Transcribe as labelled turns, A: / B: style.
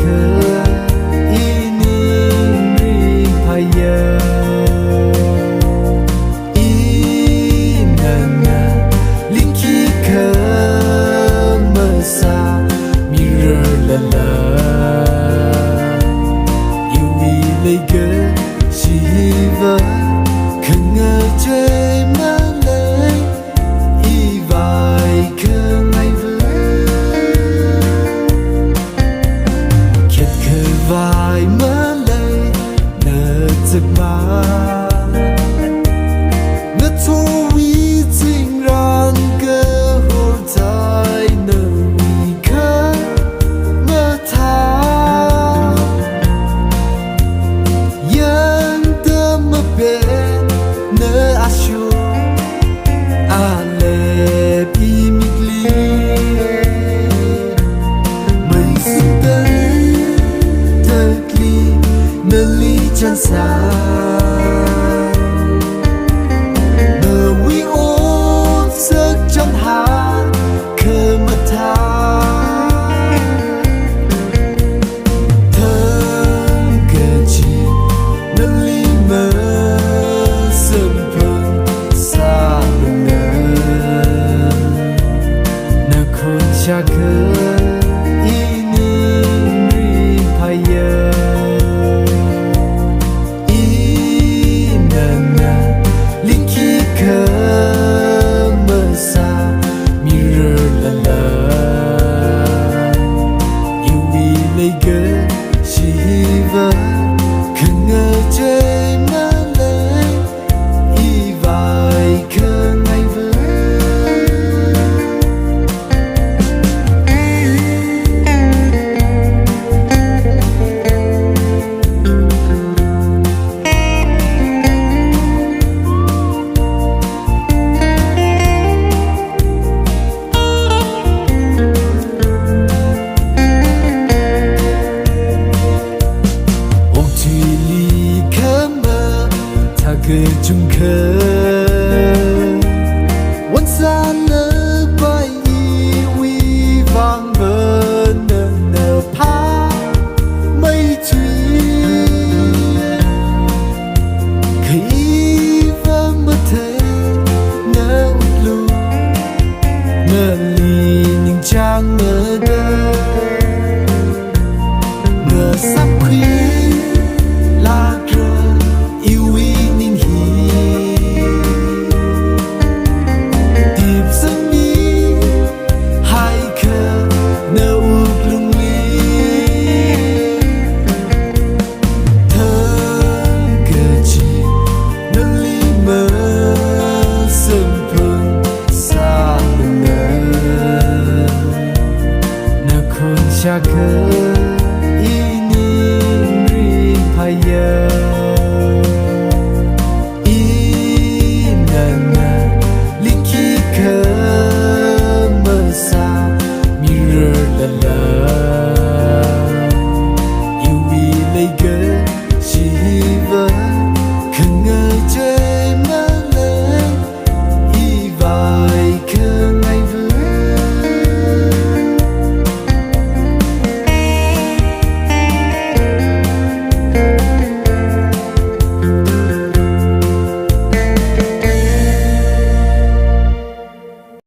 A: ini ripaya inana linki ke mesa miralala iwi lega shiva kengaje malai ivai kengai vai mà lấy nợ giấc mơ nợ thua vì chính rằng cơ hội tại nợ vì khá mơ tha yang tâm mơ bên nợ asyo ale bimigli mây sung tới Nali chansa Nơ vi ốt giấc trong hà Khơ mật tha Thân kề chi Nali mơ Sâm phân xa lần nơ Nơ khôn cha khơ Ini ripaya Shiva kengaje malai ivai kengai chung khơi